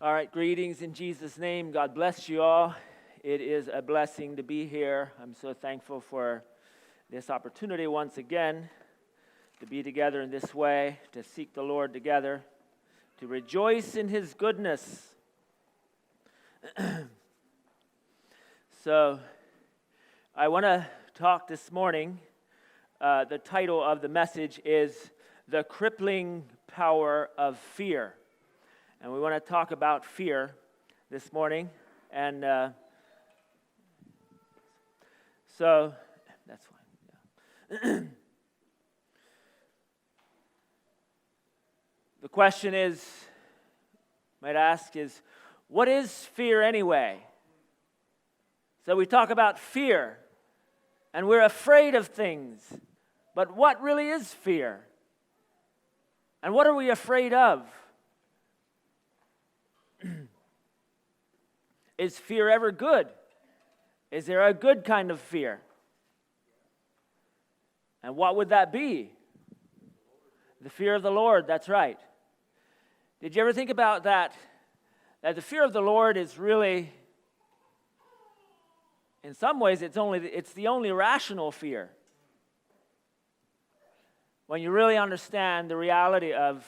All right, greetings in Jesus' name. God bless you all. It is a blessing to be here. I'm so thankful for this opportunity once again to be together in this way, to seek the Lord together, to rejoice in His goodness. So, I want to talk this morning. The title of the message is The Crippling Power of Fear. And we want to talk about fear this morning. And so, that's fine. Yeah. The question is, might ask is, what is fear anyway? So we talk about fear, and we're afraid of things. But what really is fear? And what are we afraid of? Is fear ever good? Is there a good kind of fear? And what would that be? The fear of the Lord, that's right. Did you ever think about that? That the fear of the Lord is really, in some ways, it's the only rational fear. When you really understand the reality of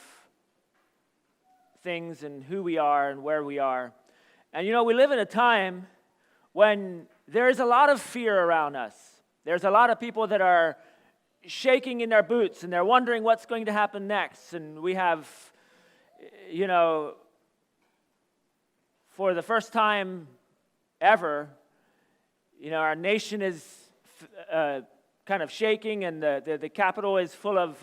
things and who we are and where we are. And you know, we live in a time when there is a lot of fear around us. There's a lot of people that are shaking in their boots and they're wondering what's going to happen next. And we have, you know, for the first time ever, you know, our nation is kind of shaking, and the capital is full of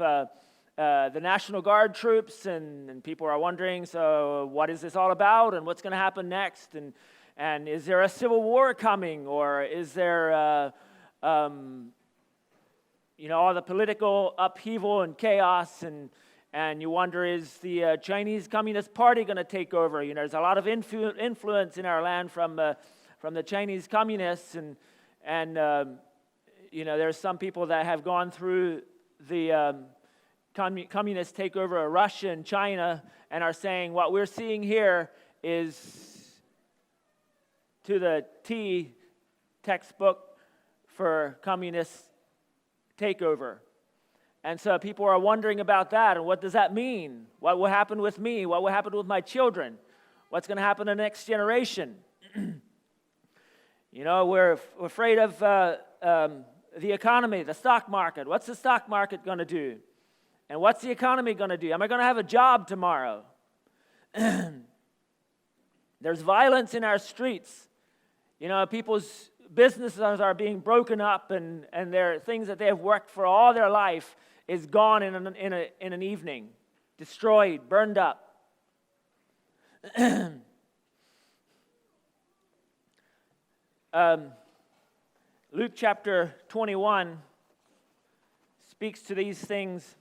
the National Guard troops, and people are wondering, so what is this all about, and what's going to happen next, and is there a civil war coming, or is there, you know, all the political upheaval and chaos, and you wonder, is the Chinese Communist Party going to take over? You know, there's a lot of influence in our land from the Chinese communists, and you know, there's some people that have gone through the communist takeover of Russia and China and are saying what we're seeing here is to the T textbook for communist takeover. And so people are wondering about that, and what does that mean? What will happen with me? What will happen with my children? What's going to happen to the next generation? You know, we're afraid of the economy, the stock market. What's the stock market going to do? And what's the economy going to do? Am I going to have a job tomorrow? There's violence in our streets. You know, people's businesses are being broken up, and their things that they have worked for all their life is gone in an evening, destroyed, burned up. Luke chapter 21 speaks to these things.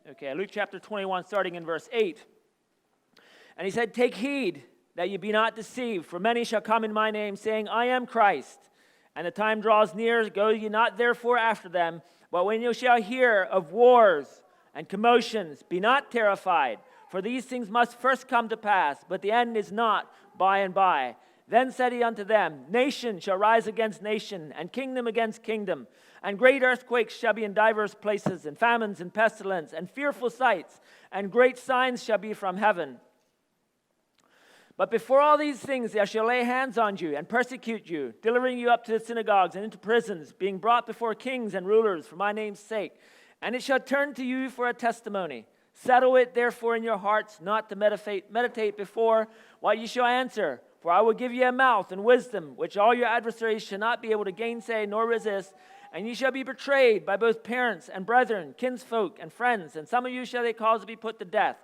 Okay, Luke chapter 21, starting in verse 8. And he said, "Take heed that ye be not deceived, for many shall come in my name, saying, I am Christ. And the time draws near, go ye not therefore after them. But when you shall hear of wars and commotions, be not terrified, for these things must first come to pass, but the end is not by and by. Then said he unto them, Nation shall rise against nation, and kingdom against kingdom. And great earthquakes shall be in divers places, and famines and pestilence, and fearful sights, and great signs shall be from heaven. But before all these things they shall lay hands on you, and persecute you, delivering you up to the synagogues and into prisons, being brought before kings and rulers for my name's sake. And it shall turn to you for a testimony. Settle it therefore in your hearts, not to meditate before what ye shall answer. For I will give you a mouth and wisdom, which all your adversaries shall not be able to gainsay nor resist. And ye shall be betrayed by both parents and brethren, kinsfolk and friends, and some of you shall they cause to be put to death.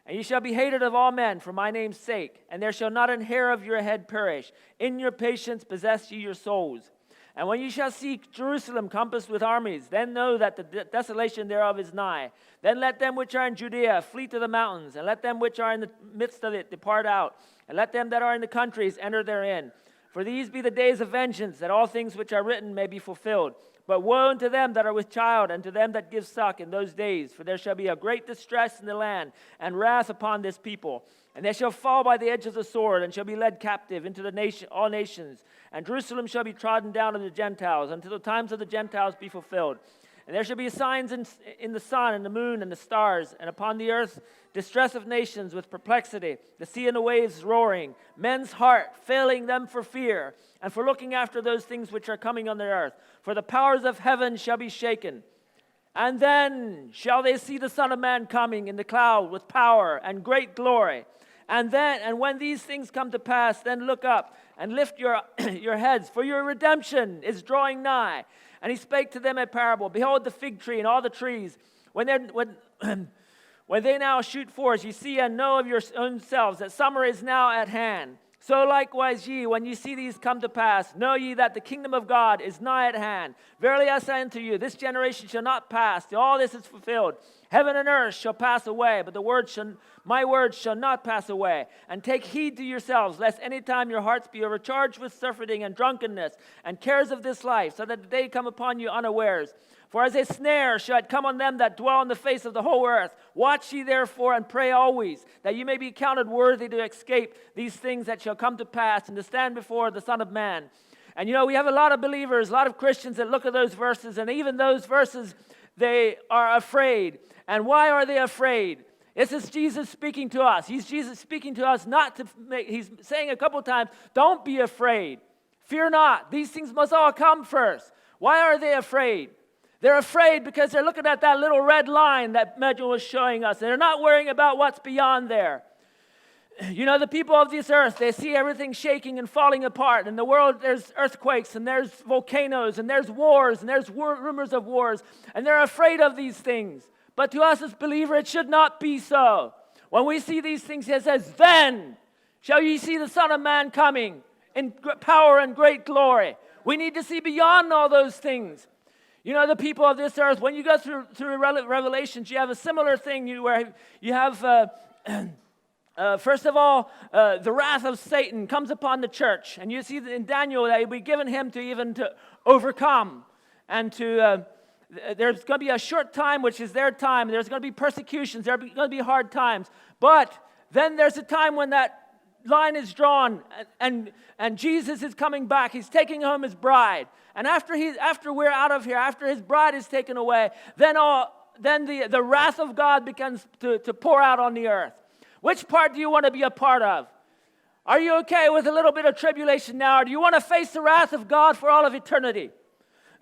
And ye shall be hated of all men for my name's sake, and there shall not an hair of your head perish. In your patience possess ye your souls. And when you shall see Jerusalem compassed with armies, then know that the desolation thereof is nigh. Then let them which are in Judea flee to the mountains, and let them which are in the midst of it depart out, and let them that are in the countries enter therein. For these be the days of vengeance, that all things which are written may be fulfilled. But woe unto them that are with child, and to them that give suck in those days. For there shall be a great distress in the land, and wrath upon this people. And they shall fall by the edge of the sword, and shall be led captive into all nations. And Jerusalem shall be trodden down of the Gentiles, until the times of the Gentiles be fulfilled. And there shall be signs in the sun, and the moon, and the stars, and upon the earth distress of nations with perplexity, the sea and the waves roaring, men's heart failing them for fear, and for looking after those things which are coming on the earth. For the powers of heaven shall be shaken. And then shall they see the Son of Man coming in the cloud with power and great glory. And when these things come to pass, then look up and lift your heads, for your redemption is drawing nigh. And he spake to them a parable. Behold the fig tree and all the trees. When they now shoot forth, ye see and know of your own selves that summer is now at hand. So likewise ye, when ye see these come to pass, know ye that the kingdom of God is nigh at hand. Verily I say unto you, this generation shall not pass till all this is fulfilled. Heaven and earth shall pass away, but my words shall not pass away. And take heed to yourselves, lest any time your hearts be overcharged with surfeiting and drunkenness and cares of this life, so that the day come upon you unawares. For as a snare shall it come on them that dwell on the face of the whole earth. Watch ye therefore and pray always, that ye may be counted worthy to escape these things that shall come to pass, and to stand before the Son of Man. And we have a lot of believers, a lot of Christians that look at those verses, and even those verses, they are afraid. And why are they afraid? This is Jesus speaking to us. Jesus speaking to us he's saying a couple times, don't be afraid. Fear not. These things must all come first. Why are they afraid? They're afraid because they're looking at that little red line that Megan was showing us. And they're not worrying about what's beyond there. The people of this earth, they see everything shaking and falling apart. In the world, there's earthquakes, and there's volcanoes, and there's wars, and there's rumors of wars. And they're afraid of these things. But to us as believers, it should not be so. When we see these things, it says, then shall ye see the Son of Man coming in power and great glory. We need to see beyond all those things. The people of this earth, when you go through Revelations, you have a similar thing where you have, first of all, the wrath of Satan comes upon the church. And you see in Daniel that it will be given him to overcome. And there's going to be a short time, which is their time. There's going to be persecutions. There's going to be hard times. But then there's a time when that line is drawn, and Jesus is coming back. He's taking home his bride. And after we're out of here, after his bride is taken away, then the wrath of God begins to pour out on the earth. Which part do you want to be a part of? Are you okay with a little bit of tribulation now, or do you want to face the wrath of God for all of eternity?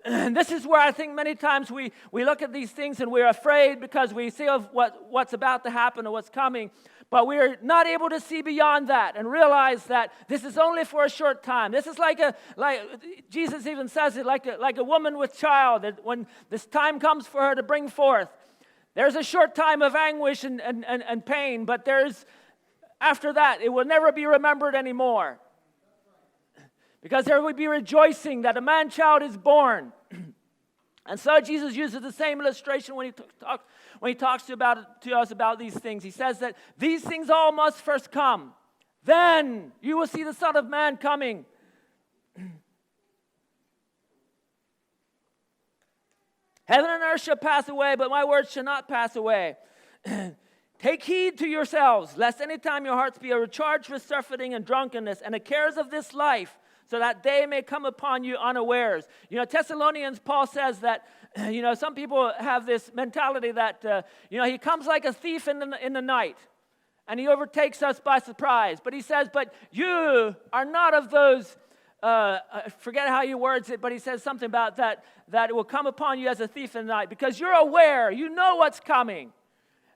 And this is where I think many times we look at these things and we're afraid because we see of what's about to happen or what's coming. But we're not able to see beyond that and realize that this is only for a short time. This is like Jesus even says it, like a woman with child, that when this time comes for her to bring forth, there's a short time of anguish and pain, but after that, it will never be remembered anymore. Because there will be rejoicing that a man-child is born. And so Jesus uses the same illustration when he talks to us about these things. He says that these things all must first come. Then you will see the Son of Man coming. Heaven and earth shall pass away, but my words shall not pass away. Take heed to yourselves, lest any time your hearts be overcharged with surfeiting and drunkenness and the cares of this life, so that they may come upon you unawares. Thessalonians, Paul says that, some people have this mentality that, he comes like a thief in the night, and he overtakes us by surprise. But he says, but you are not of those, I forget how he words it, but he says something about that it will come upon you as a thief in the night, because you're aware, you know what's coming.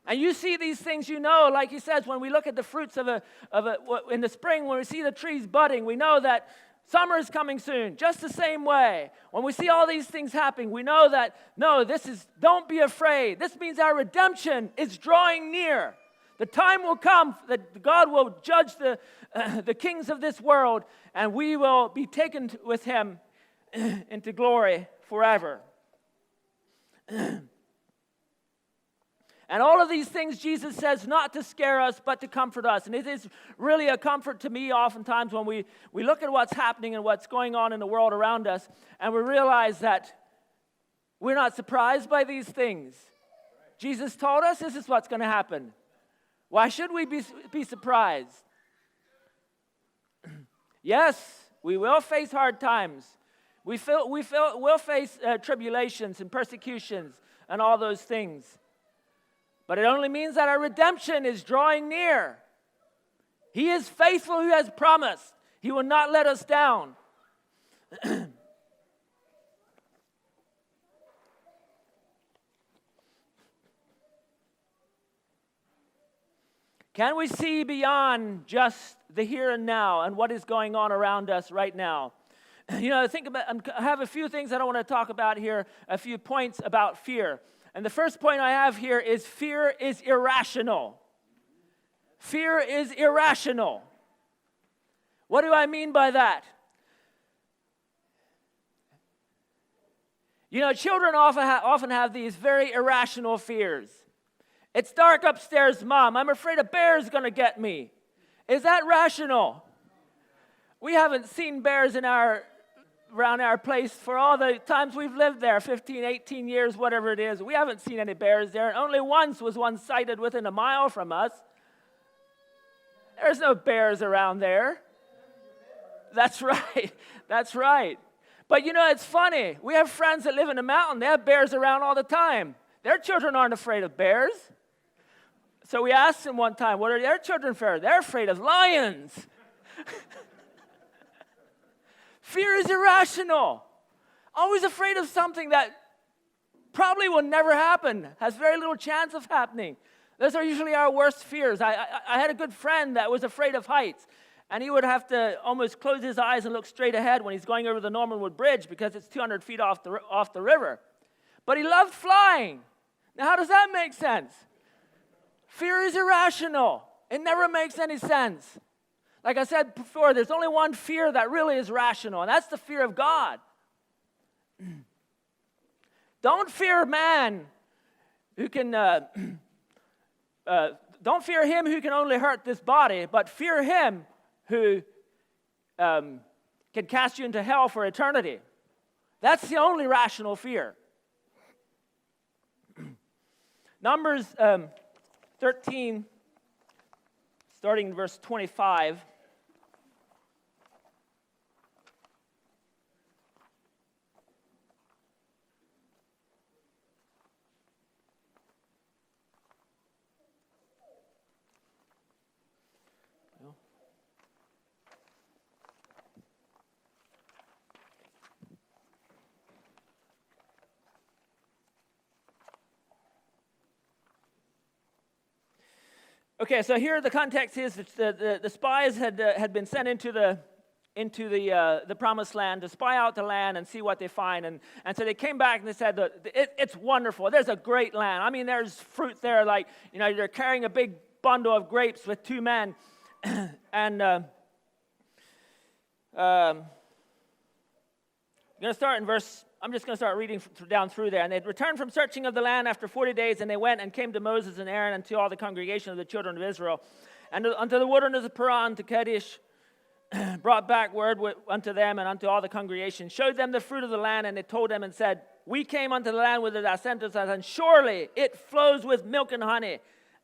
And you see these things, like he says, when we look at the fruits in the spring, when we see the trees budding, we know that summer is coming soon. Just the same way, when we see all these things happening, we know that, don't be afraid. This means our redemption is drawing near. The time will come that God will judge the kings of this world, and we will be taken with him into glory forever. And all of these things Jesus says not to scare us, but to comfort us. And it is really a comfort to me oftentimes when we look at what's happening and what's going on in the world around us, and we realize that we're not surprised by these things. Jesus told us this is what's going to happen. Why should we be surprised? Yes, we will face hard times. We'll face tribulations and persecutions and all those things. But it only means that our redemption is drawing near. He is faithful who has promised. He will not let us down. Can we see beyond just the here and now and what is going on around us right now? You know, I have a few things that I want to talk about here, a few points about fear. And the first point I have here is fear is irrational. Fear is irrational. What do I mean by that? You know, children often have these very irrational fears. It's dark upstairs, Mom. I'm afraid a bear is going to get me. Is that rational? We haven't seen bears around our place for all the times we've lived there, 15, 18 years, whatever it is. We haven't seen any bears there. And only once was one sighted within a mile from us. There's no bears around there. That's right. That's right. But you know, it's funny. We have friends that live in the mountain. They have bears around all the time. Their children aren't afraid of bears. So we asked them one time, what are their children afraid of? They're afraid of lions. Fear is irrational. Always afraid of something that probably will never happen, has very little chance of happening. Those are usually our worst fears. I had a good friend that was afraid of heights, and he would have to almost close his eyes and look straight ahead when he's going over the Normanwood Bridge because it's 200 feet off the river. But he loved flying. Now, how does that make sense? Fear is irrational. It never makes any sense. Like I said before, there's only one fear that really is rational, and that's the fear of God. Don't fear man who can, don't fear him who can only hurt this body, but fear him who can cast you into hell for eternity. That's the only rational fear. Numbers 13, starting in verse 25. Okay, so here the context is that the spies had been sent into the promised land to spy out the land and see what they find. And so they came back and they said, it's wonderful. There's a great land. I mean, there's fruit there. Like, you know, they're carrying a big bundle of grapes with two men. And I'm just going to start reading down through there. And they returned from searching of the land after 40 days, and they went and came to Moses and Aaron and to all the congregation of the children of Israel. And unto the wilderness of Paran, to Kadesh, brought back word unto them and unto all the congregation, showed them the fruit of the land, and they told them and said, we came unto the land whither thou sentest us, and surely it flows with milk and honey,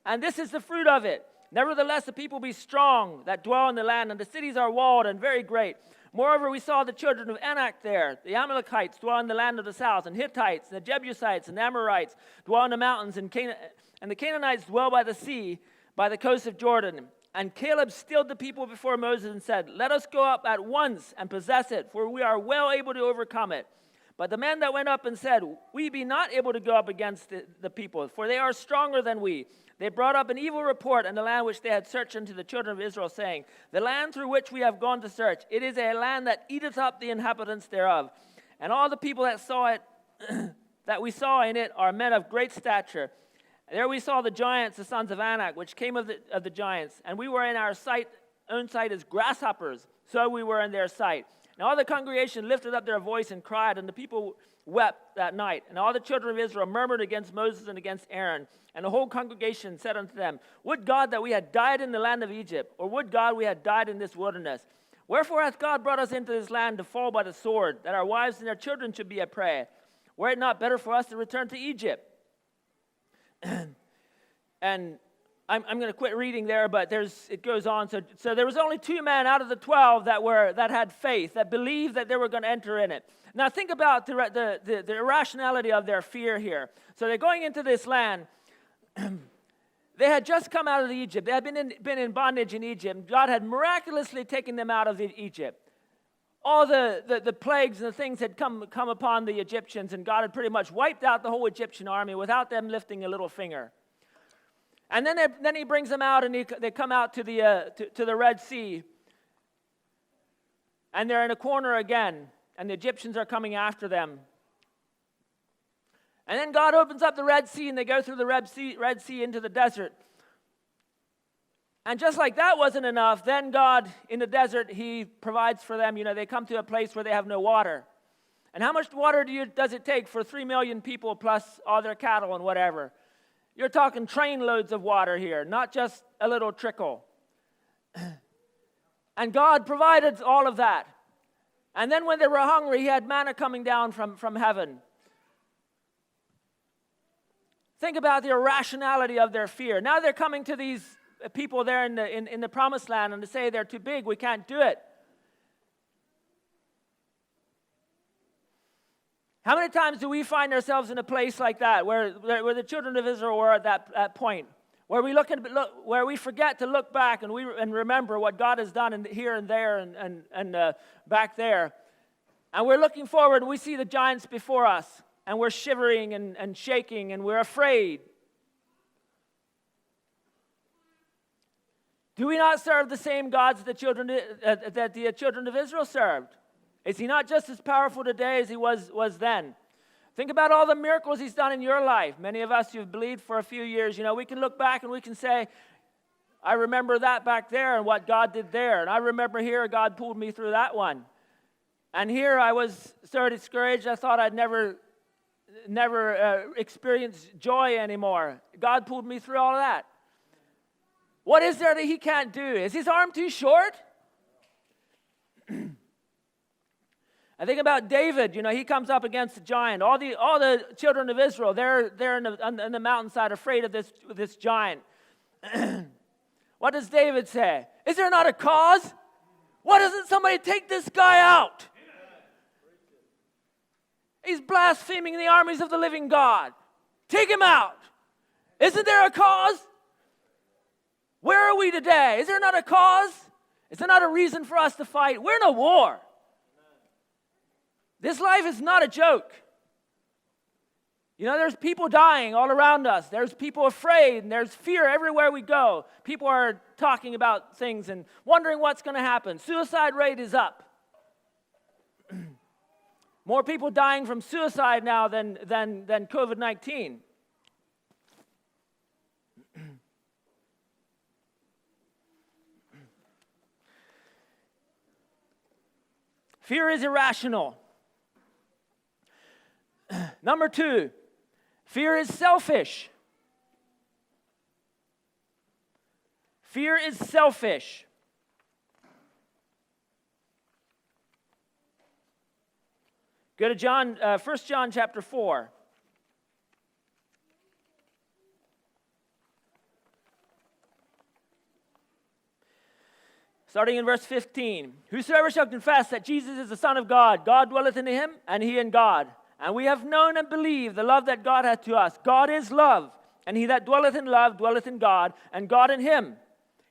and this is the fruit of it. Nevertheless, the people be strong that dwell in the land, and the cities are walled and very great. Moreover, we saw the children of Anak there. The Amalekites dwell in the land of the south, and Hittites, and the Jebusites, and the Amorites dwell in the mountains, and the Canaanites dwell by the sea, by the coast of Jordan. And Caleb stilled the people before Moses and said, let us go up at once and possess it, for we are well able to overcome it. But the men that went up and said, we be not able to go up against the people, for they are stronger than we. They brought up an evil report in the land which they had searched unto the children of Israel, saying, the land through which we have gone to search, it is a land that eateth up the inhabitants thereof. And all the people that saw it, that we saw in it, are men of great stature. There we saw the giants, the sons of Anak, which came of the giants. And we were in our sight own sight as grasshoppers, so we were in their sight. And all the congregation lifted up their voice and cried, and the people wept that night. And all the children of Israel murmured against Moses and against Aaron. And the whole congregation said unto them, Would God that we had died in the land of Egypt, or would God we had died in this wilderness? Wherefore hath God brought us into this land to fall by the sword, that our wives and our children should be a prey? Were it not better for us to return to Egypt? And I'm going to quit reading there, but it goes on. So there was only 2 men out of the 12 that had faith, that believed that they were going to enter in it. Now think about the irrationality of their fear here. So they're going into this land. They had just come out of Egypt. They had been in bondage in Egypt. God had miraculously taken them out of Egypt. All the plagues and the things had come upon the Egyptians, and God had pretty much wiped out the whole Egyptian army without them lifting a little finger. And then he brings them out, and they come out to the Red Sea. And they're in a corner again, and the Egyptians are coming after them. And then God opens up the Red Sea, and they go through the Red Sea into the desert. And just like that wasn't enough, then God, in the desert, he provides for them. They come to a place where they have no water. And how much water does it take for 3 million people plus all their cattle and whatever? You're talking train loads of water here, not just a little trickle. And God provided all of that. And then when they were hungry, he had manna coming down from heaven. Think about the irrationality of their fear. Now they're coming to these people there in the promised land, and to say they're too big, we can't do it. How many times do we find ourselves in a place like that, where the children of Israel were at that point, where we forget to look back and remember what God has done here and there and back there, and we're looking forward and we see the giants before us, and we're shivering and shaking and we're afraid. Do we not serve the same gods that the children of Israel served? Is he not just as powerful today as he was then? Think about all the miracles he's done in your life. Many of us who've believed for a few years, we can look back and we can say, I remember that back there and what God did there. And I remember here God pulled me through that one. And here I was so discouraged, I thought I'd never experience joy anymore. God pulled me through all of that. What is there that he can't do? Is his arm too short? I think about David. He comes up against a giant. All the children of Israel, they're in the mountainside afraid of this giant. What does David say? Is there not a cause? Why doesn't somebody take this guy out? He's blaspheming the armies of the living God. Take him out. Isn't there a cause? Where are we today? Is there not a cause? Is there not a reason for us to fight? We're in a war. This life is not a joke. There's people dying all around us. There's people afraid, and there's fear everywhere we go. People are talking about things and wondering what's going to happen. Suicide rate is up. More people dying from suicide now than COVID-19. Fear is irrational. Number 2, fear is selfish. Fear is selfish. Go to 1 John chapter 4. Starting in verse 15. Whosoever shall confess that Jesus is the Son of God, God dwelleth in him, and he in God. And we have known and believed the love that God hath to us. God is love, and he that dwelleth in love dwelleth in God, and God in him.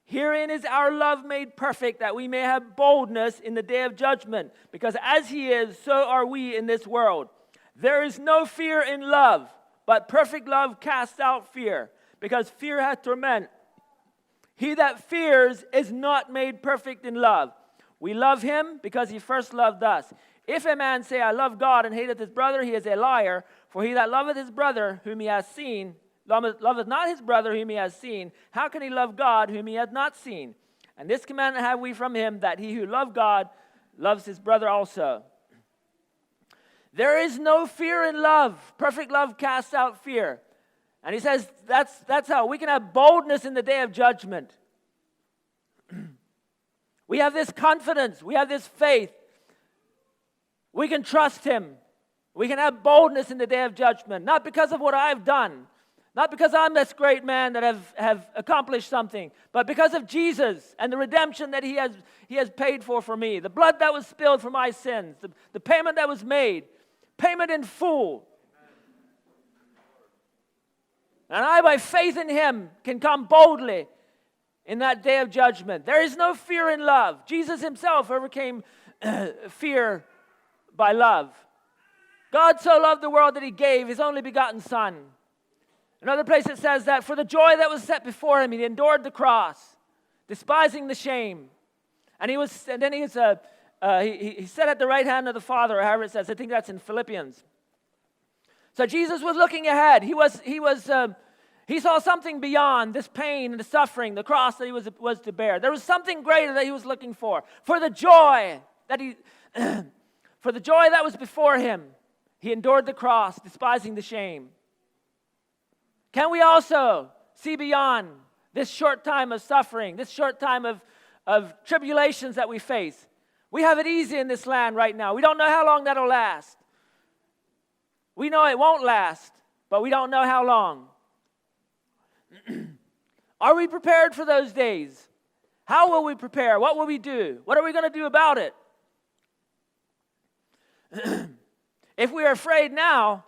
Herein is our love made perfect, that we may have boldness in the day of judgment. Because as he is, so are we in this world. There is no fear in love, but perfect love casts out fear, because fear hath torment. He that fears is not made perfect in love. We love him because he first loved us. If a man say, I love God, and hateth his brother, he is a liar. For he that loveth his brother whom he hath seen, loveth not his brother whom he has seen. How can he love God whom he hath not seen? And this commandment have we from him, that he who loved God loves his brother also. There is no fear in love. Perfect love casts out fear. And he says that's how we can have boldness in the day of judgment. We have this confidence. We have this faith. We can trust him. We can have boldness in the day of judgment. Not because of what I've done. Not because I'm this great man that have accomplished something. But because of Jesus and the redemption that he has paid for me. The blood that was spilled for my sins. The payment that was made. Payment in full. And I, by faith in him, can come boldly in that day of judgment. There is no fear in love. Jesus himself overcame fear by love. God so loved the world that he gave his only begotten Son. Another place it says that for the joy that was set before him, he endured the cross, despising the shame. And he sat at the right hand of the Father, or however it says. I think that's in Philippians. So Jesus was looking ahead. He saw something beyond this pain and the suffering, the cross that he was to bear. There was something greater that he was looking for. For the joy that was before him, he endured the cross, despising the shame. Can we also see beyond this short time of suffering, this short time of tribulations that we face? We have it easy in this land right now. We don't know how long that'll last. We know it won't last, but we don't know how long. Are we prepared for those days? How will we prepare? What will we do? What are we going to do about it? If we are afraid now,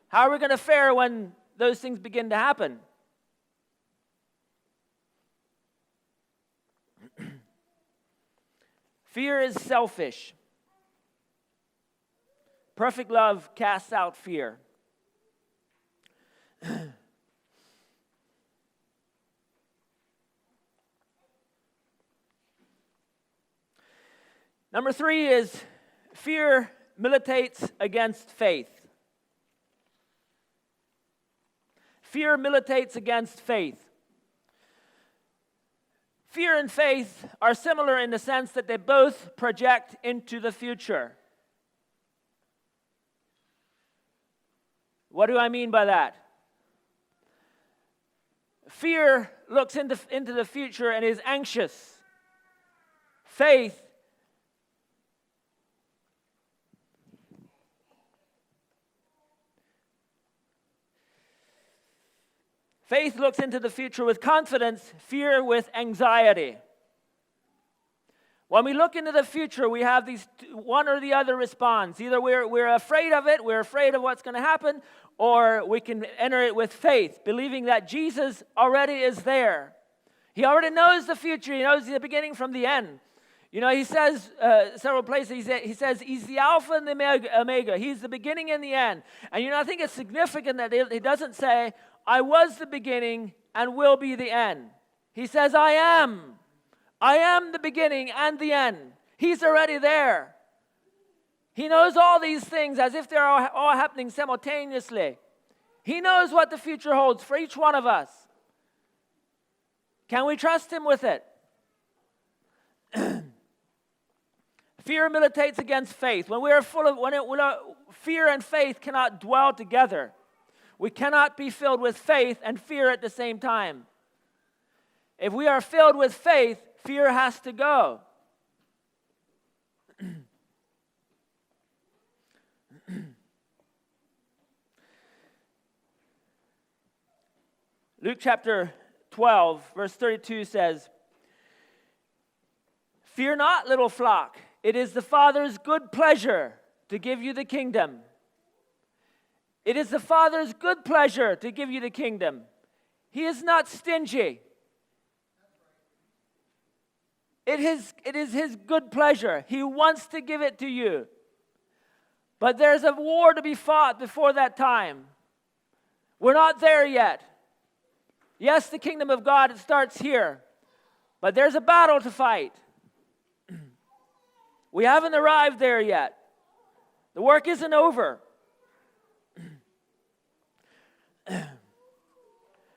how are we going to fare when those things begin to happen? Fear is selfish. Perfect love casts out fear. Number 3 is fear militates against faith. Fear militates against faith. Fear and faith are similar in the sense that they both project into the future. What do I mean by that? Fear looks into the future and is anxious. Faith looks into the future with confidence, fear with anxiety. When we look into the future, we have these one or the other response. Either we're afraid of it, we're afraid of what's going to happen, or we can enter it with faith, believing that Jesus already is there. He already knows the future. He knows the beginning from the end. You know, he says several places, he says, he's the Alpha and the Omega. He's the beginning and the end. And you know, I think it's significant that he doesn't say, I was the beginning and will be the end. He says, I am. I am the beginning and the end. He's already there. He knows all these things as if they're all happening simultaneously. He knows what the future holds for each one of us. Can we trust him with it? Fear militates against faith. Fear and faith cannot dwell together. We cannot be filled with faith and fear at the same time. If we are filled with faith, fear has to go. Luke chapter 12, verse 32 says, Fear not, little flock. It is the Father's good pleasure to give you the kingdom. It is the Father's good pleasure to give you the kingdom. He is not stingy. It is his good pleasure. He wants to give it to you. But there's a war to be fought before that time. We're not there yet. Yes, the kingdom of God, it starts here. But there's a battle to fight. We haven't arrived there yet. The work isn't over.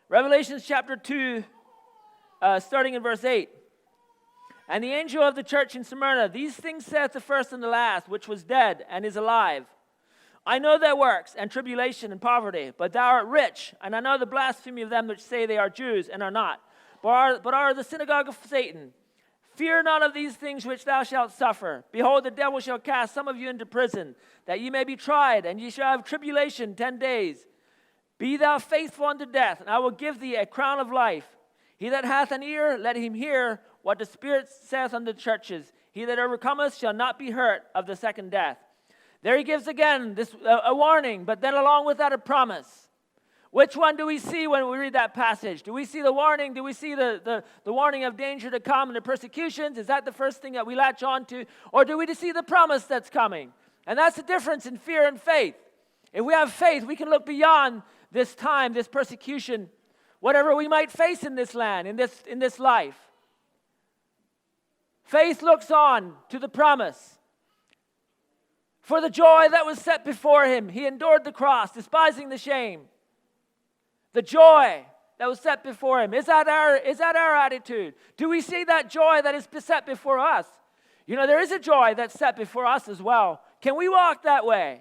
Revelation chapter 2, starting in verse 8. And the angel of the church in Smyrna, these things saith the first and the last, which was dead and is alive. I know their works, and tribulation and poverty, but thou art rich, and I know the blasphemy of them which say they are Jews, and are not, but are the synagogue of Satan. Fear none of these things which thou shalt suffer. Behold, the devil shall cast some of you into prison, that ye may be tried, and ye shall have tribulation 10 days. Be thou faithful unto death, and I will give thee a crown of life. He that hath an ear, let him hear what the Spirit saith unto the churches. He that overcometh shall not be hurt of the second death. There he gives again this a warning, but then along with that a promise. Which one do we see when we read that passage? Do we see the warning? Do we see the warning of danger to come and the persecutions? Is that the first thing that we latch on to? Or do we see the promise that's coming? And that's the difference in fear and faith. If we have faith, we can look beyond this time, this persecution, whatever we might face in this land, in this life. Faith looks on to the promise. For the joy that was set before him, he endured the cross, despising the shame. The joy that was set before him. Is that our attitude? Do we see that joy that is set before us? You know, there is a joy that's set before us as well. Can we walk that way?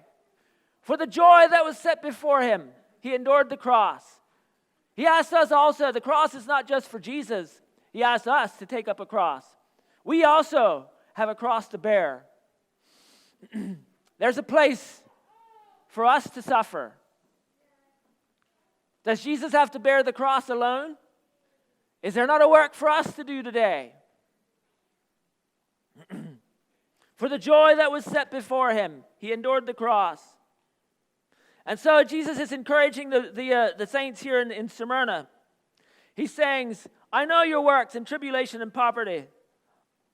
For the joy that was set before him, he endured the cross. He asked us also, the cross is not just for Jesus. He asked us to take up a cross. We also have a cross to bear. There's a place for us to suffer. Does Jesus have to bear the cross alone? Is there not a work for us to do today? For the joy that was set before him, he endured the cross. And so Jesus is encouraging the saints here in Smyrna. He's saying, I know your works in tribulation and poverty,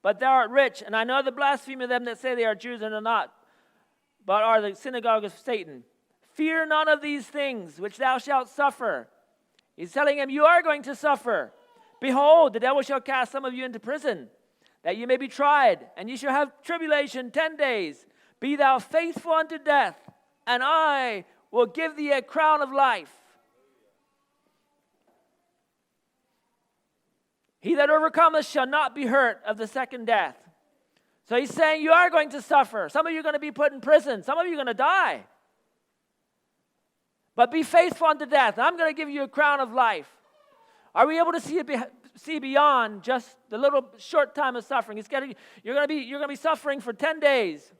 but thou art rich, and I know the blasphemy of them that say they are Jews and are not, but are the synagogue of Satan. Fear none of these things which thou shalt suffer. He's telling him, you are going to suffer. Behold, the devil shall cast some of you into prison, that you may be tried, and ye shall have tribulation 10 days. Be thou faithful unto death, and I will give thee a crown of life. He that overcometh shall not be hurt of the second death. So he's saying you are going to suffer. Some of you are going to be put in prison. Some of you are going to die. But be faithful unto death. I'm going to give you a crown of life. Are we able to see beyond just the little short time of suffering? You're going to be suffering for 10 days.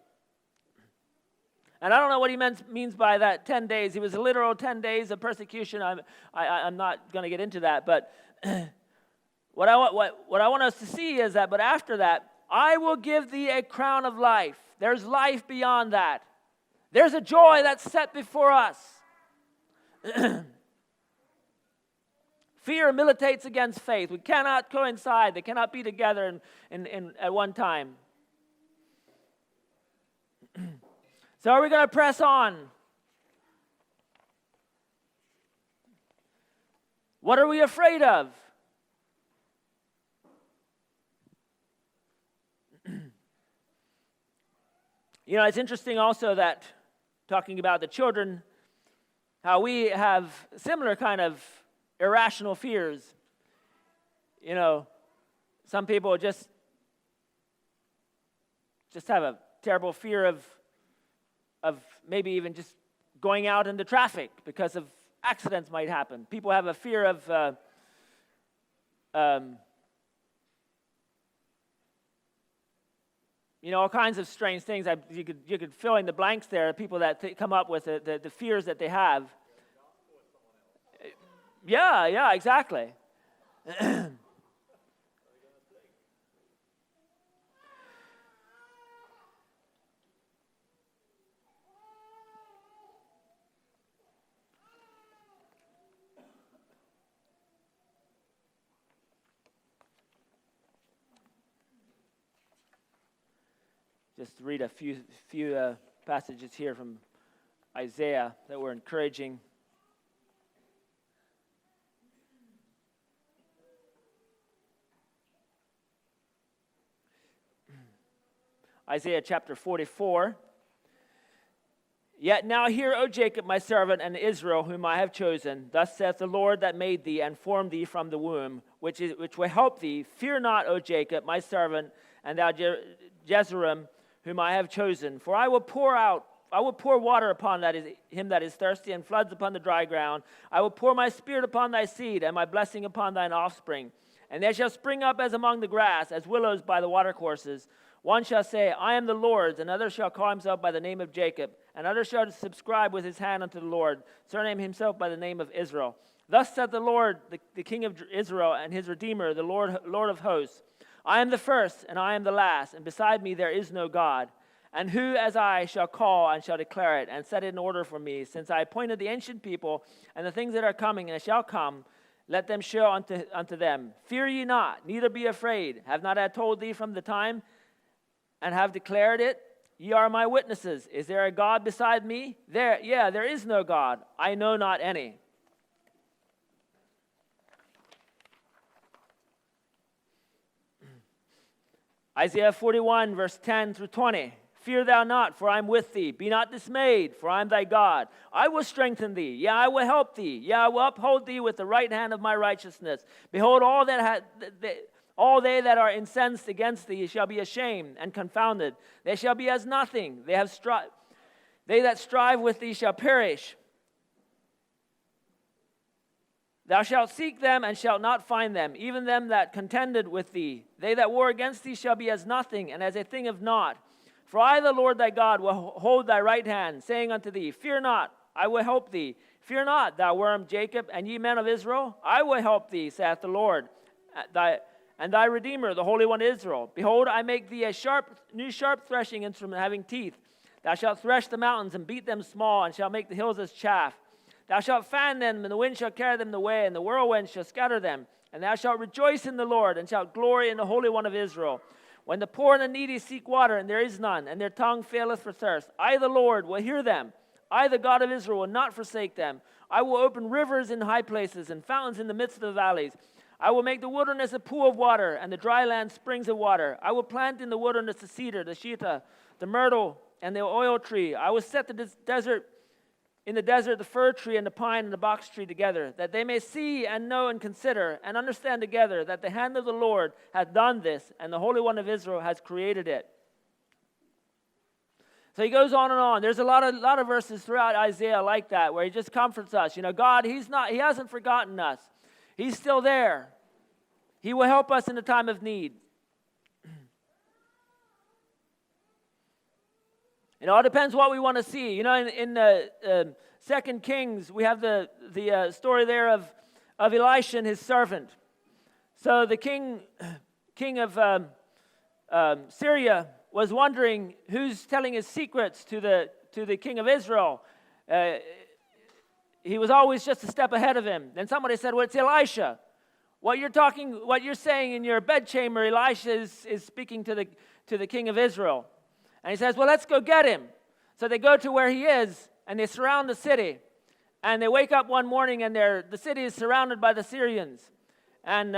And I don't know what he means by that 10 days. It was a literal 10 days of persecution. I'm not going to get into that. But what I want us to see is that, but after that, I will give thee a crown of life. There's life beyond that. There's a joy that's set before us. Fear militates against faith. We cannot coincide. They cannot be together at one time. So are we going to press on? What are we afraid of? You know, it's interesting also that, talking about the children, how we have similar kind of irrational fears. You know, some people just have a terrible fear of maybe even just going out into traffic because of accidents might happen. People have a fear of you know, all kinds of strange things. You could fill in the blanks there. People that come up with the fears that they have. Yeah, exactly. Just read a few passages here from Isaiah that were encouraging. Isaiah chapter 44. Yet now hear, O Jacob, my servant, and Israel, whom I have chosen. Thus saith the Lord that made thee and formed thee from the womb, which will help thee. Fear not, O Jacob, my servant, and thou Jezreel, whom I have chosen. For I will pour water upon him that is thirsty, and floods upon the dry ground. I will pour my spirit upon thy seed, and my blessing upon thine offspring. And they shall spring up as among the grass, as willows by the watercourses. One shall say, I am the Lord's, another shall call himself by the name of Jacob. Another shall subscribe with his hand unto the Lord, surname himself by the name of Israel. Thus saith the Lord, the King of Israel, and his Redeemer, the Lord of hosts. I am the first, and I am the last, and beside me there is no God. And who as I shall call and shall declare it, and set it in order for me, since I appointed the ancient people, and the things that are coming and shall come, let them show unto them. Fear ye not, neither be afraid. Have not I told thee from the time, and have declared it? Ye are my witnesses. Is there a God beside me? There is no God. I know not any. Isaiah 41, verse 10 through 20. Fear thou not, for I am with thee. Be not dismayed, for I am thy God. I will strengthen thee. Yeah, I will help thee. Yeah, I will uphold thee with the right hand of my righteousness. Behold, all they that are incensed against thee shall be ashamed and confounded. They shall be as nothing. They that strive with thee shall perish. Thou shalt seek them and shalt not find them, even them that contended with thee. They that war against thee shall be as nothing, and as a thing of naught. For I, the Lord thy God, will hold thy right hand, saying unto thee, Fear not, I will help thee. Fear not, thou worm Jacob, and ye men of Israel, I will help thee, saith the Lord, and thy Redeemer, the Holy One of Israel. Behold, I make thee a new sharp threshing instrument having teeth. Thou shalt thresh the mountains and beat them small, and shalt make the hills as chaff. Thou shalt fan them, and the wind shall carry them away, and the whirlwind shall scatter them. And thou shalt rejoice in the Lord, and shalt glory in the Holy One of Israel. When the poor and the needy seek water, and there is none, and their tongue faileth for thirst, I, the Lord, will hear them. I, the God of Israel, will not forsake them. I will open rivers in high places, and fountains in the midst of the valleys. I will make the wilderness a pool of water, and the dry land springs of water. I will plant in the wilderness the cedar, the shitah, the myrtle, and the oil tree. I will set in the desert the fir tree and the pine and the box tree together, that they may see and know and consider and understand together that the hand of the Lord hath done this, and the Holy One of Israel has created it. So he goes on and on. There's a lot of verses throughout Isaiah like that, where he just comforts us. God, he hasn't forgotten us. He's still there. He will help us in the time of need. It all depends what we want to see. In 2 Kings, we have the story there of Elisha and his servant. So the king of Syria was wondering who's telling his secrets to the king of Israel. He was always just a step ahead of him. Then somebody said, well, it's Elisha. What you're saying in your bedchamber, Elisha is speaking to the king of Israel. And he says, well, let's go get him. So they go to where he is, and they surround the city. And they wake up one morning, and the city is surrounded by the Syrians. And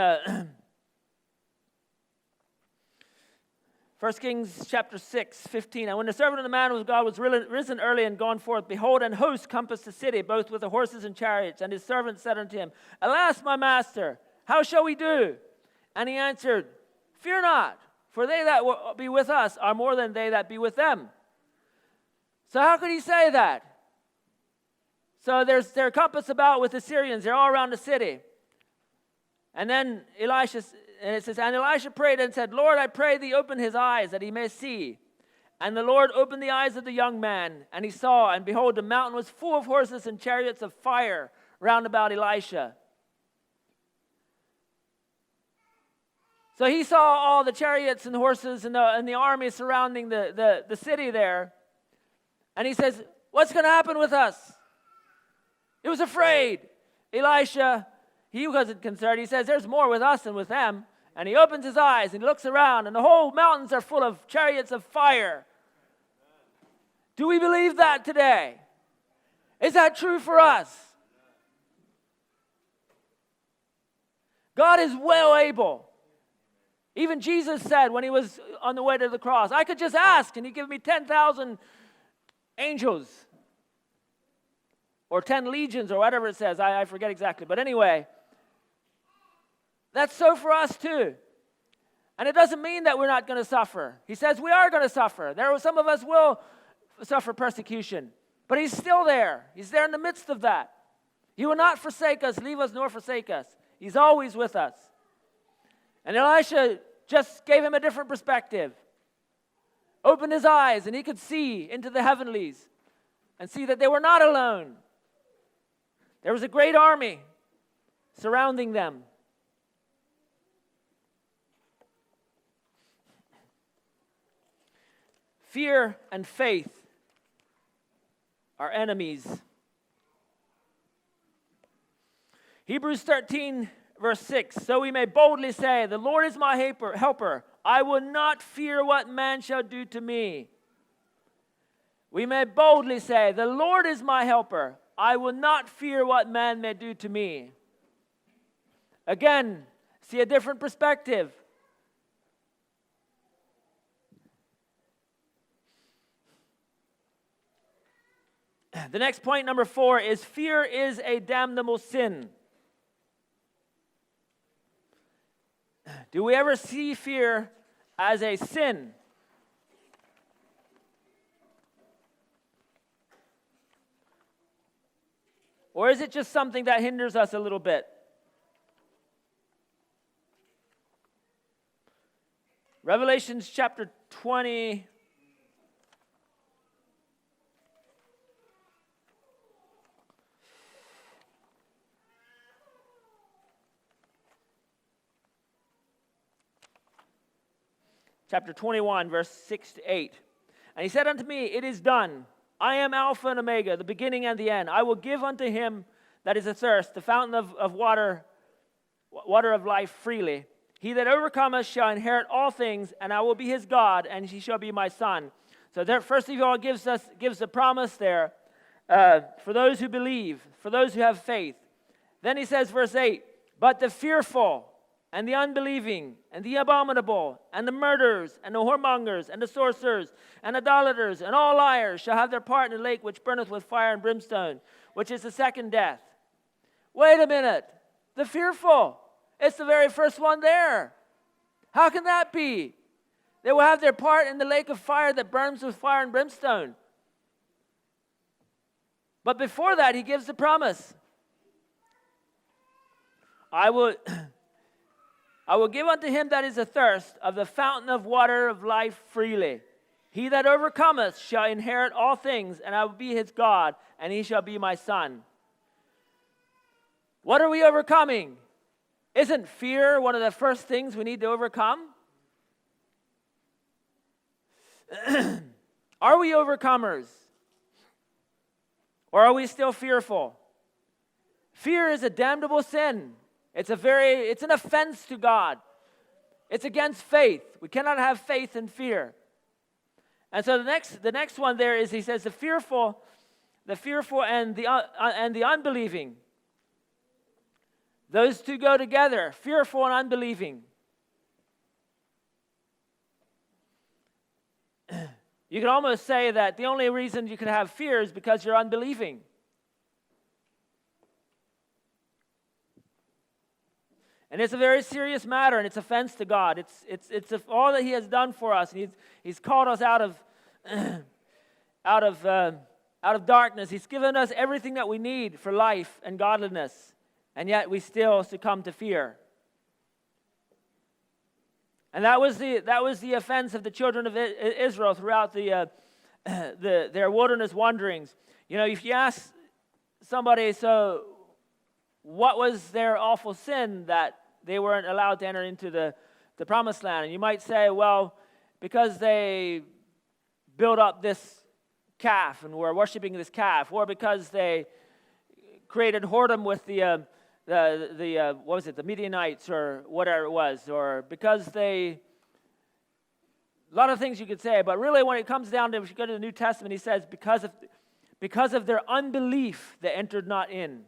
1 Kings chapter 6:15. And when the servant of the man of God was risen early and gone forth, behold, an host compassed the city, both with the horses and chariots. And his servant said unto him, Alas, my master, how shall we do? And he answered, Fear not, for they that will be with us are more than they that be with them. So how could he say that? So they're compassed about with the Syrians. They're all around the city. And then it says, and Elisha prayed and said, Lord, I pray thee, open his eyes that he may see. And the Lord opened the eyes of the young man, and he saw, and behold, the mountain was full of horses and chariots of fire round about Elisha. So he saw all the chariots and horses and the army surrounding the city there. And he says, what's going to happen with us? He was afraid. Elisha, he wasn't concerned. He says, there's more with us than with them. And he opens his eyes and he looks around, and the whole mountains are full of chariots of fire. Do we believe that today? Is that true for us? God is well able. Even Jesus said when he was on the way to the cross, I could just ask and he'd give me 10,000 angels. or 10 legions, or whatever it says. I forget exactly. But anyway, that's so for us too. And it doesn't mean that we're not going to suffer. He says we are going to suffer. Some of us will suffer persecution. But he's still there. He's there in the midst of that. He will not forsake us, leave us, nor forsake us. He's always with us. And Elisha just gave him a different perspective. Opened his eyes, and he could see into the heavenlies and see that they were not alone. There was a great army surrounding them. Fear and faith are enemies. Hebrews 13, verse 6. So we may boldly say, the Lord is my helper. I will not fear what man shall do to me. We may boldly say, the Lord is my helper. I will not fear what man may do to me. Again, see a different perspective. The next point, number 4, is fear is a damnable sin. Do we ever see fear as a sin? Or is it just something that hinders us a little bit? Revelation chapter 20. Chapter 21, verse 6 to 8. And he said unto me, it is done. I am Alpha and Omega, the beginning and the end. I will give unto him that is athirst the fountain of water of life freely. He that overcometh shall inherit all things, and I will be his God, and he shall be my son. So there, first of all, gives the promise there for those who believe, for those who have faith. Then he says, verse 8, but the fearful, and the unbelieving, and the abominable, and the murderers, and the whoremongers, and the sorcerers, and idolaters, and all liars shall have their part in the lake which burneth with fire and brimstone, which is the second death. Wait a minute. The fearful. It's the very first one there. How can that be? They will have their part in the lake of fire that burns with fire and brimstone. But before that, he gives the promise. I will give unto him that is athirst of the fountain of water of life freely. He that overcometh shall inherit all things, and I will be his God, and he shall be my son. What are we overcoming? Isn't fear one of the first things we need to overcome? Are we overcomers? Or are we still fearful? Fear is a damnable sin. It's an offense to God. It's against faith. We cannot have faith and fear. And so the next one there is, he says, the fearful and the unbelieving. Those two go together, fearful and unbelieving. You can almost say that the only reason you can have fear is because you're unbelieving. And it's a very serious matter, and it's offense to God. It's all that he has done for us. And he's called us out of darkness. He's given us everything that we need for life and godliness. And yet we still succumb to fear. And that was the offense of the children of Israel throughout their wilderness wanderings. You know, if you ask somebody, so what was their awful sin that they weren't allowed to enter into the promised land? And you might say, well, because they built up this calf and were worshiping this calf, or because they created whoredom with the Midianites or whatever it was, or because a lot of things you could say, but really when it comes down to, if you go to the New Testament, he says, because of their unbelief, they entered not in.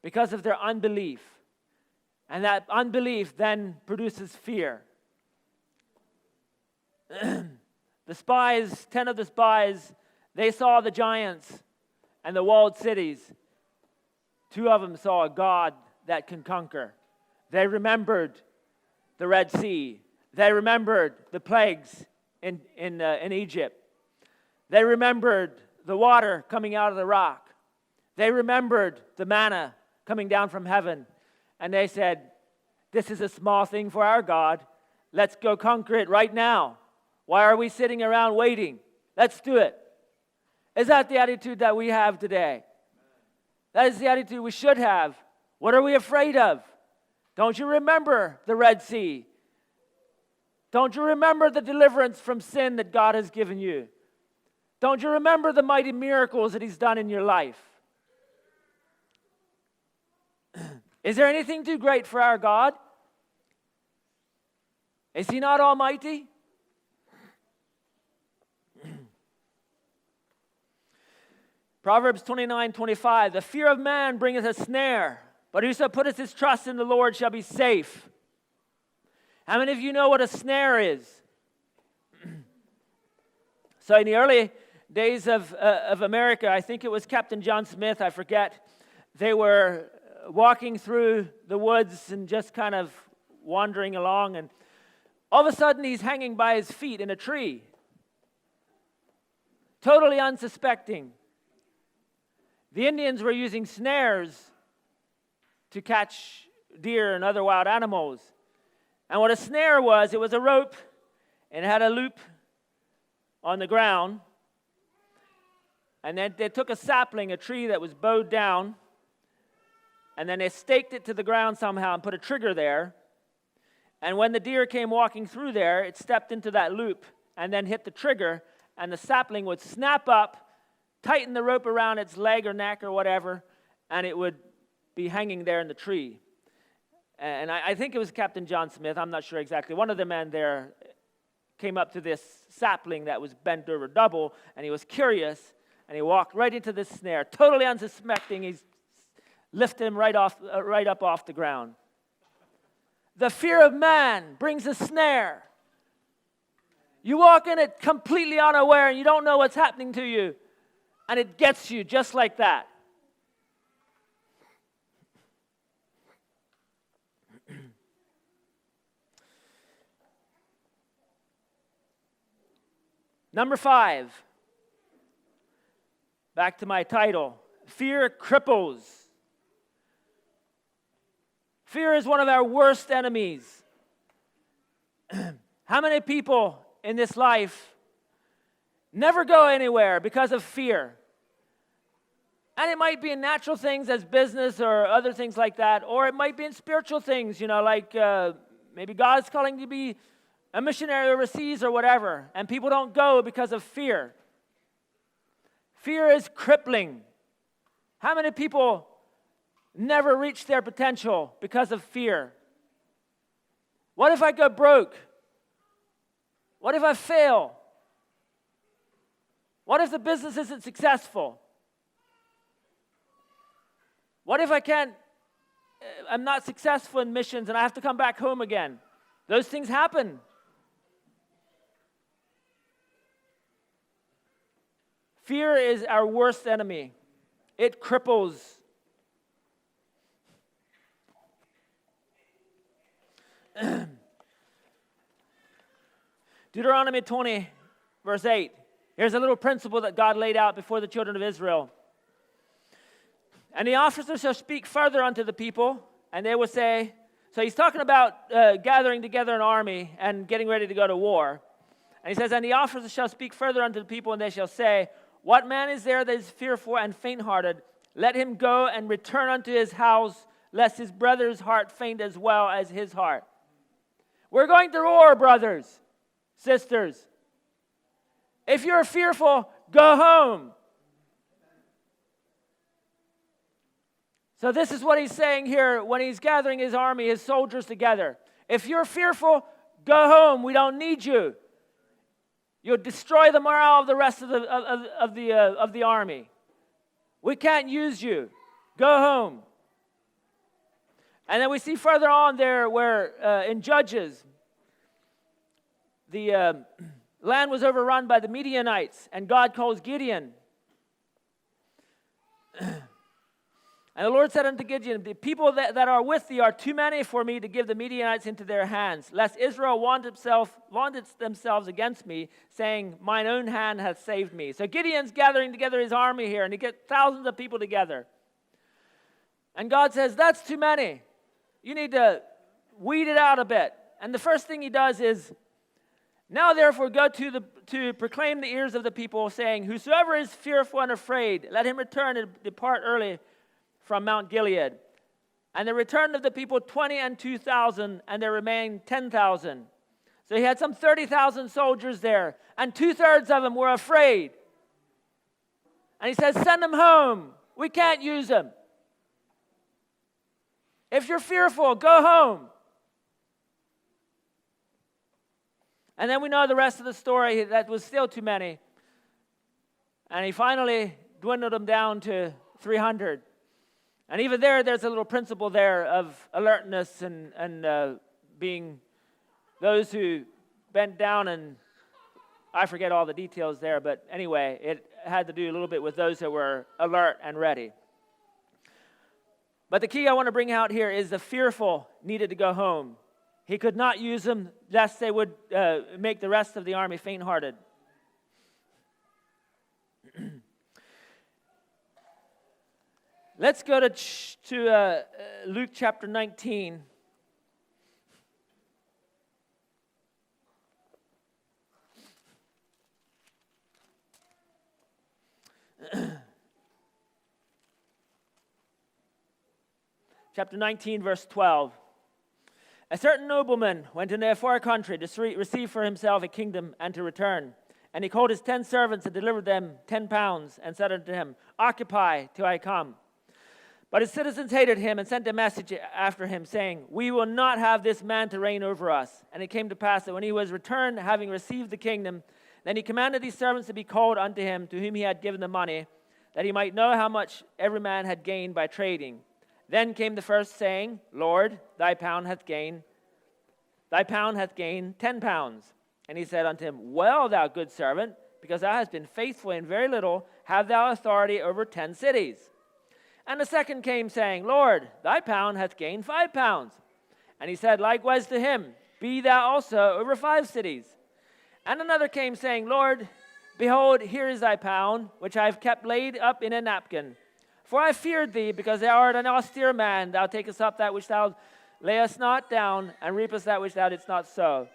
Because of their unbelief. And that unbelief then produces fear. The spies, 10 of the spies, they saw the giants, and the walled cities. 2 of them saw a God that can conquer. They remembered the Red Sea. They remembered the plagues in Egypt. They remembered the water coming out of the rock. They remembered the manna coming down from heaven. And they said, this is a small thing for our God. Let's go conquer it right now. Why are we sitting around waiting? Let's do it. Is that the attitude that we have today? That is the attitude we should have. What are we afraid of? Don't you remember the Red Sea? Don't you remember the deliverance from sin that God has given you? Don't you remember the mighty miracles that He's done in your life? Is there anything too great for our God? Is He not almighty? Proverbs 29:25, the fear of man bringeth a snare, but whoso putteth his trust in the Lord shall be safe. How many of you know what a snare is? So in the early days of America, I think it was Captain John Smith, I forget, they were walking through the woods and just kind of wandering along, and all of a sudden he's hanging by his feet in a tree, totally unsuspecting. The Indians were using snares to catch deer and other wild animals. And what a snare was, it was a rope, and it had a loop on the ground. And then they took a sapling, a tree that was bowed down, and then they staked it to the ground somehow and put a trigger there. And when the deer came walking through there, it stepped into that loop and then hit the trigger, and the sapling would snap up, tighten the rope around its leg or neck or whatever, and it would be hanging there in the tree. And I think it was Captain John Smith, I'm not sure exactly. One of the men there came up to this sapling that was bent over double, and he was curious, and he walked right into this snare, totally unsuspecting. He's lifted him right up off the ground. The fear of man brings a snare. You walk in it completely unaware, and you don't know what's happening to you. And it gets you just like that. Number 5. Back to my title. Fear cripples. Fear is one of our worst enemies. How many people in this life never go anywhere because of fear? And it might be in natural things as business or other things like that, or it might be in spiritual things, like maybe God's calling you to be a missionary overseas or whatever, and people don't go because of fear. Fear is crippling. How many people never reach their potential because of fear? What if I go broke? What if I fail? What if the business isn't successful? What if I'm not successful in missions and I have to come back home again? Those things happen. Fear is our worst enemy. It cripples. Deuteronomy 20, verse 8. Here's a little principle that God laid out before the children of Israel. And the officers shall speak further unto the people, and they will say, so he's talking about gathering together an army and getting ready to go to war. And he says, and the officers shall speak further unto the people, and they shall say, what man is there that is fearful and faint-hearted? Let him go and return unto his house, lest his brother's heart faint as well as his heart. We're going to war, brothers, sisters. If you're fearful, go home. So this is what he's saying here when he's gathering his army, his soldiers together. If you're fearful, go home. We don't need you. You'll destroy the morale of the rest of the army. We can't use you. Go home. And then we see further on there where in Judges, the land was overrun by the Midianites, and God calls Gideon. And the Lord said unto Gideon, the people that are with thee are too many for me to give the Midianites into their hands, lest Israel vaunt themselves against me, saying, mine own hand hath saved me. So Gideon's gathering together his army here, and he gets thousands of people together. And God says, that's too many. You need to weed it out a bit. And the first thing he does is, now therefore go to proclaim the ears of the people, saying, whosoever is fearful and afraid, let him return and depart early from Mount Gilead. And the return of the people 20 and 2,000, and there remained 10,000. So he had some 30,000 soldiers there, and 2/3 of them were afraid. And he says, send them home. We can't use them. If you're fearful, go home. And then we know the rest of the story. That was still too many. And he finally dwindled them down to 300. And even there's a little principle there of alertness and being those who bent down, and I forget all the details there, but anyway, it had to do a little bit with those that were alert and ready. But the key I want to bring out here is the fearful needed to go home. He could not use them lest they would make the rest of the army faint-hearted. Let's go to Luke chapter 19. Chapter 19, verse 12. A certain nobleman went into a far country to receive for himself a kingdom and to return. And he called his 10 servants and delivered them 10 pounds and said unto him, occupy till I come. But his citizens hated him and sent a message after him, saying, we will not have this man to reign over us. And it came to pass that when he was returned, having received the kingdom, then he commanded these servants to be called unto him, to whom he had given the money, that he might know how much every man had gained by trading. Then came the first, saying, Lord, thy pound hath gained 10 pounds. And he said unto him, well, thou good servant, because thou hast been faithful in very little, have thou authority over 10 cities. And the second came, saying, Lord, thy pound hath gained 5 pounds. And he said likewise to him, be thou also over 5 cities. And another came, saying, Lord, behold, here is thy pound, which I have kept laid up in a napkin. For I feared thee, because thou art an austere man. Thou takest up that which thou layest not down, and reapest that which thou didst not sow.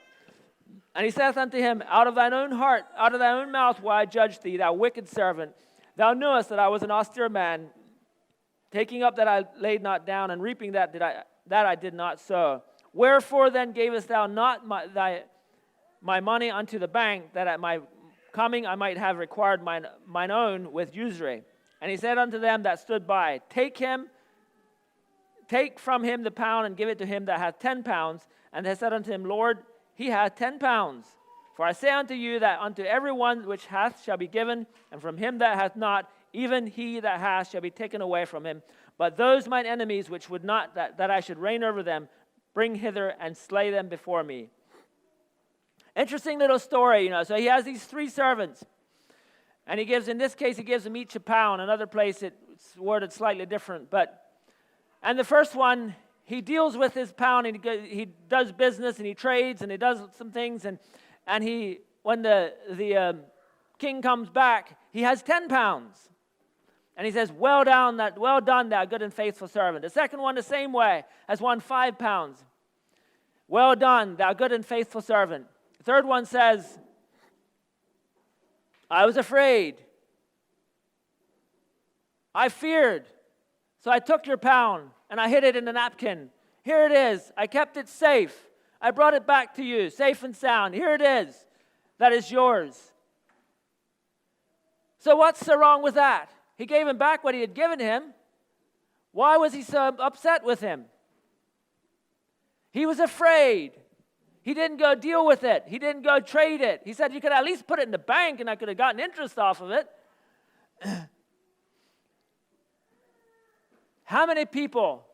And he saith unto him, out of thine own heart, out of thy own mouth will I judge thee, thou wicked servant. Thou knewest that I was an austere man, taking up that I laid not down, and reaping that I did not sow. Wherefore then gavest thou not my money unto the bank, that at my coming I might have required mine own with usury? And he said unto them that stood by, take from him the pound, and give it to him that hath 10 pounds. And they said unto him, Lord, he hath 10 pounds. For I say unto you that unto every one which hath shall be given, and from him that hath not, even he that hath shall be taken away from him. But those mine enemies which would not that I should reign over them, bring hither and slay them before me. Interesting little story, So he has these 3 servants. And in this case, he gives them each a pound. Another place, it's worded slightly different. And the first one, he deals with his pound, and he does business, and he trades, and he does some things. And when the king comes back, he has 10 pounds. And he says, well done, thou good and faithful servant. The second one, the same way, has won 5 pounds. Well done, thou good and faithful servant. The third one says, I was afraid. I feared. So I took your pound and I hid it in a napkin. Here it is. I kept it safe. I brought it back to you, safe and sound. Here it is. That is yours. So what's so wrong with that? He gave him back what he had given him. Why was he so upset with him? He was afraid. He didn't go deal with it. He didn't go trade it. He said, you could at least put it in the bank and I could have gotten interest off of it. How many people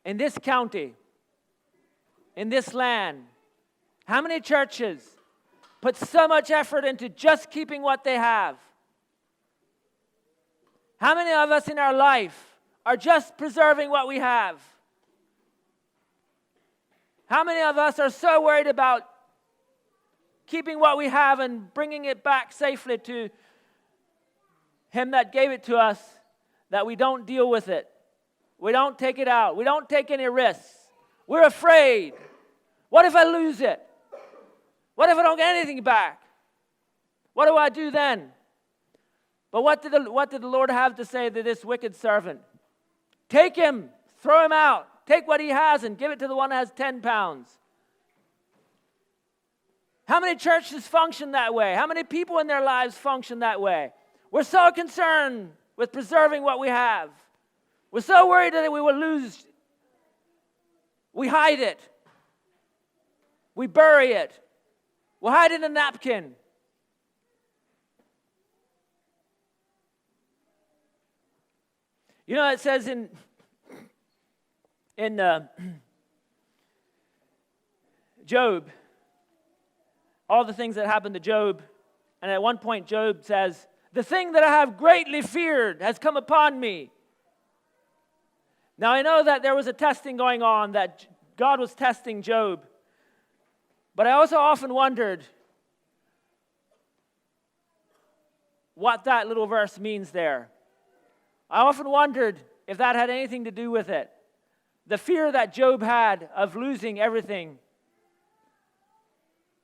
in this county, in this land, how many churches put so much effort into just keeping what they have? How many of us in our life are just preserving what we have? How many of us are so worried about keeping what we have and bringing it back safely to Him that gave it to us that we don't deal with it? We don't take it out. We don't take any risks. We're afraid. What if I lose it? What if I don't get anything back? What do I do then? But what did the Lord have to say to this wicked servant? Take him, throw him out. Take what he has and give it to the one that has 10 pounds. How many churches function that way? How many people in their lives function that way? We're so concerned with preserving what we have. We're so worried that we will lose. We hide it. We bury it. We hide it in a napkin. You know, it says in Job, all the things that happened to Job, and at one point Job says, the thing that I have greatly feared has come upon me. Now I know that there was a testing going on, that God was testing Job, but I also often wondered what that little verse means there. I often wondered if that had anything to do with it. The fear that Job had of losing everything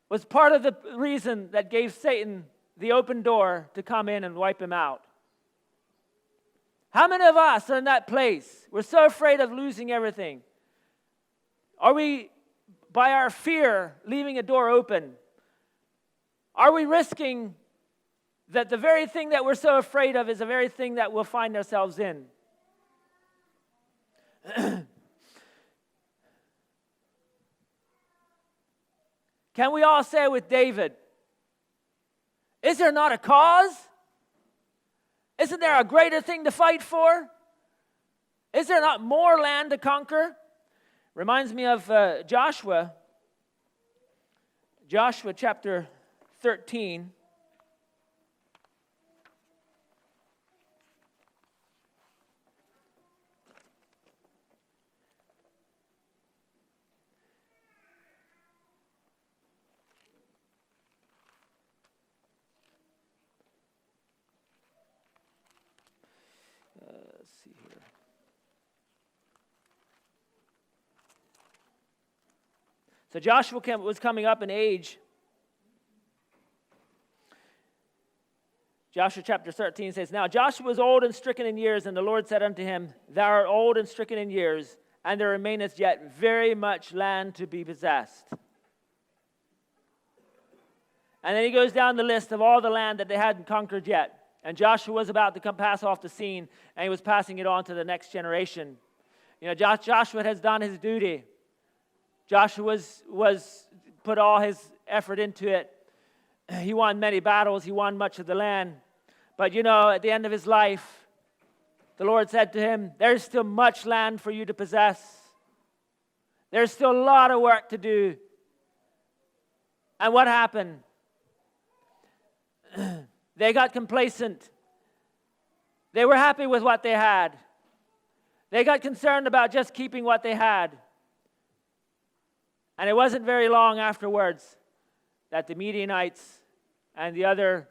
was part of the reason that gave Satan the open door to come in and wipe him out. How many of us are in that place? We're so afraid of losing everything. Are we, by our fear, leaving a door open? Are we risking that the very thing that we're so afraid of is the very thing that we'll find ourselves in? Can we all say with David, is there not a cause? Isn't there a greater thing to fight for? Is there not more land to conquer? Reminds me of Joshua. Joshua chapter 13. Let's see here. So Joshua was coming up in age. Joshua chapter 13 says, Now Joshua was old and stricken in years, and the Lord said unto him, Thou art old and stricken in years, and there remaineth yet very much land to be possessed. And then he goes down the list of all the land that they hadn't conquered yet. And Joshua was about to pass off the scene, and he was passing it on to the next generation. You know, Joshua has done his duty. Joshua was put all his effort into it. He won many battles. He won much of the land. But, you know, at the end of his life, the Lord said to him, there's still much land for you to possess. There's still a lot of work to do. And what happened? They got complacent. They were happy with what they had. They got concerned about just keeping what they had. And it wasn't very long afterwards that the Midianites and the other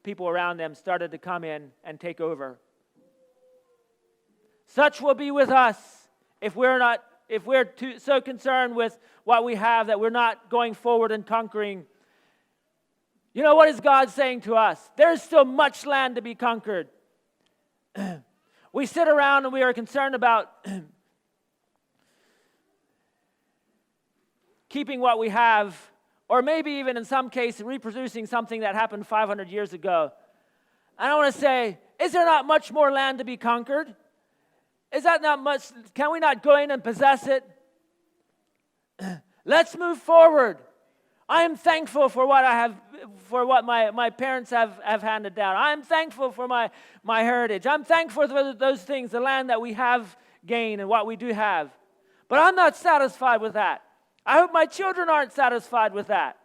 people around them started to come in and take over. Such will be with us if we're so concerned with what we have that we're not going forward and conquering. You know, what is God saying to us? There's still much land to be conquered. We sit around and we are concerned about keeping what we have, or maybe even in some cases reproducing something that happened 500 years ago. And I want to say, is there not much more land to be conquered? Is that not much? Can we not go in and possess it? Let's move forward. I am thankful for what I have, for what my parents have handed down. I'm thankful for my heritage. I'm thankful for those things, the land that we have gained and what we do have. But I'm not satisfied with that. I hope my children aren't satisfied with that.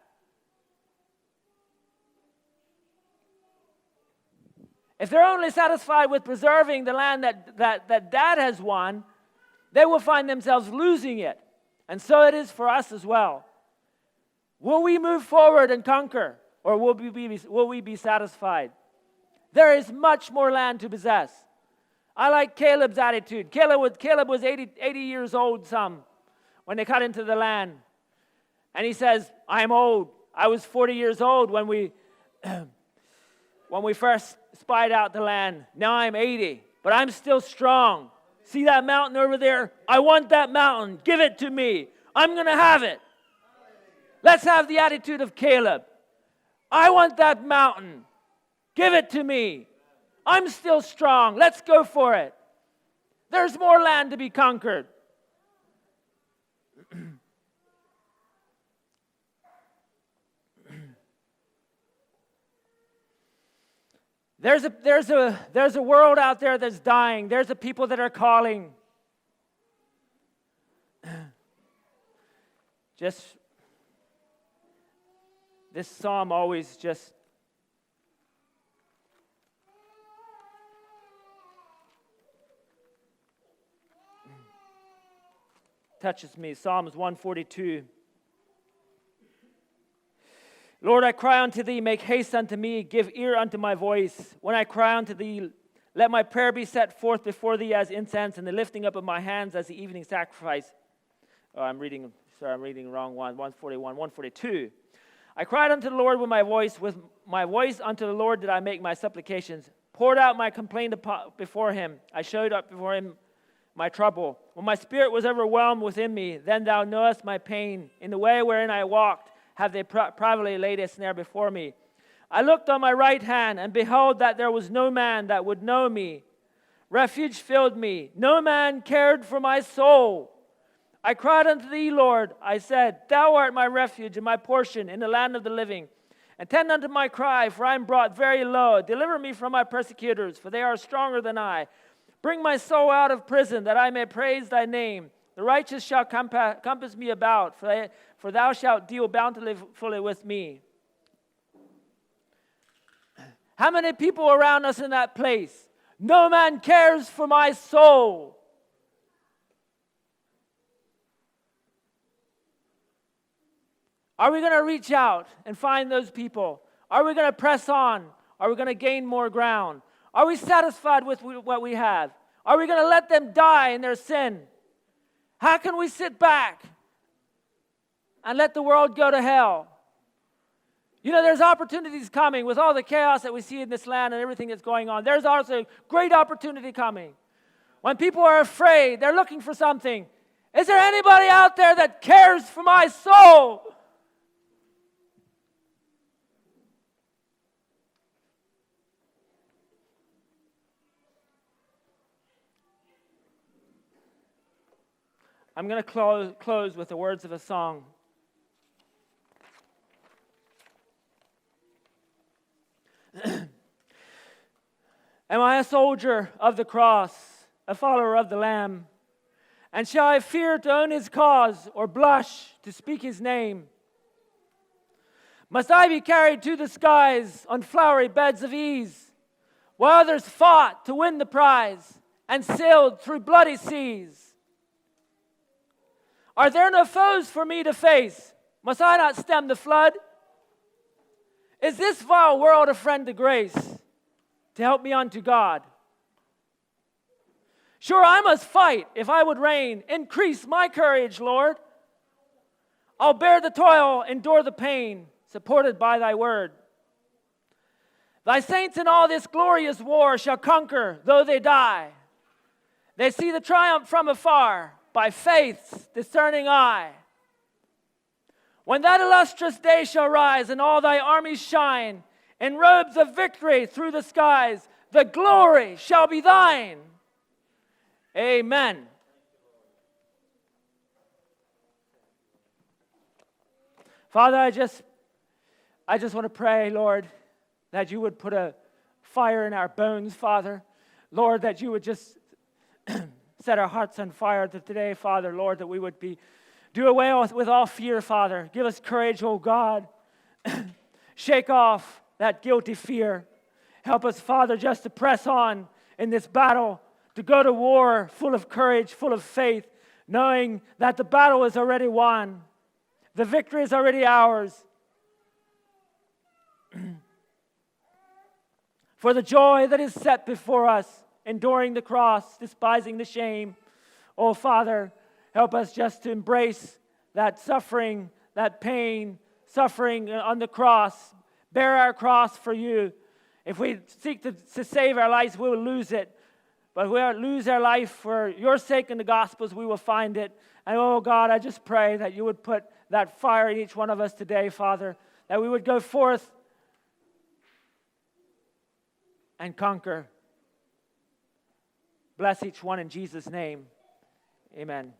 If they're only satisfied with preserving the land that Dad has won, they will find themselves losing it. And so it is for us as well. Will we move forward and conquer, or will we be satisfied? There is much more land to possess. I like Caleb's attitude. Caleb was 80 years old when they cut into the land. And he says, I'm old. I was 40 years old when we first spied out the land. Now I'm 80, but I'm still strong. See that mountain over there? I want that mountain. Give it to me. I'm going to have it. Let's have the attitude of Caleb. I want that mountain. Give it to me. I'm still strong. Let's go for it. There's more land to be conquered. There's a world out there that's dying. There's a people that are calling. Just this psalm always just touches me. Psalms 142. Lord, I cry unto thee, make haste unto me, give ear unto my voice. When I cry unto thee, let my prayer be set forth before thee as incense, and the lifting up of my hands as the evening sacrifice. Oh, I'm reading wrong one. 141, 142. I cried unto the Lord with my voice unto the Lord did I make my supplications. Poured out my complaint before him. I showed up before him my trouble. When my spirit was overwhelmed within me, then thou knowest my pain. In the way wherein I walked, have they privately laid a snare before me. I looked on my right hand, and behold, that there was no man that would know me. Refuge filled me. No man cared for my soul. I cried unto thee, Lord. I said, thou art my refuge and my portion in the land of the living. Attend unto my cry, for I am brought very low. Deliver me from my persecutors, for they are stronger than I. Bring my soul out of prison, that I may praise thy name. The righteous shall compass me about, for thou shalt deal bountifully with me. How many people around us in that place? No man cares for my soul. Are we going to reach out and find those people? Are we going to press on? Are we going to gain more ground? Are we satisfied with what we have? Are we going to let them die in their sin? How can we sit back and let the world go to hell? You know, there's opportunities coming with all the chaos that we see in this land and everything that's going on. There's also great opportunity coming. When people are afraid, they're looking for something. Is there anybody out there that cares for my soul? I'm going to close with the words of a song. Am I a soldier of the cross, a follower of the Lamb? And shall I fear to own his cause, or blush to speak his name? Must I be carried to the skies on flowery beds of ease, while others fought to win the prize and sailed through bloody seas? Are there no foes for me to face? Must I not stem the flood? Is this vile world a friend to grace, to help me unto God? Sure, I must fight if I would reign. Increase my courage, Lord. I'll bear the toil, endure the pain, supported by thy word. Thy saints in all this glorious war shall conquer, though they die. They see the triumph from afar, by faith's discerning eye. When that illustrious day shall rise and all thy armies shine, in robes of victory through the skies, the glory shall be thine. Amen. Father, I just want to pray, Lord, that you would put a fire in our bones, Father. Lord, that you would just set our hearts on fire today, Father, Lord, that we would do away with all fear, Father. Give us courage, oh God. Shake off that guilty fear. Help us, Father, just to press on in this battle, to go to war full of courage, full of faith, knowing that the battle is already won. The victory is already ours. For the joy that is set before us, enduring the cross, despising the shame. Oh, Father, help us just to embrace that suffering, that pain, suffering on the cross. Bear our cross for you. If we seek to save our lives, we will lose it. But if we lose our life for your sake in the Gospels, we will find it. And oh God, I just pray that you would put that fire in each one of us today, Father, that we would go forth and conquer. Bless each one in Jesus' name. Amen.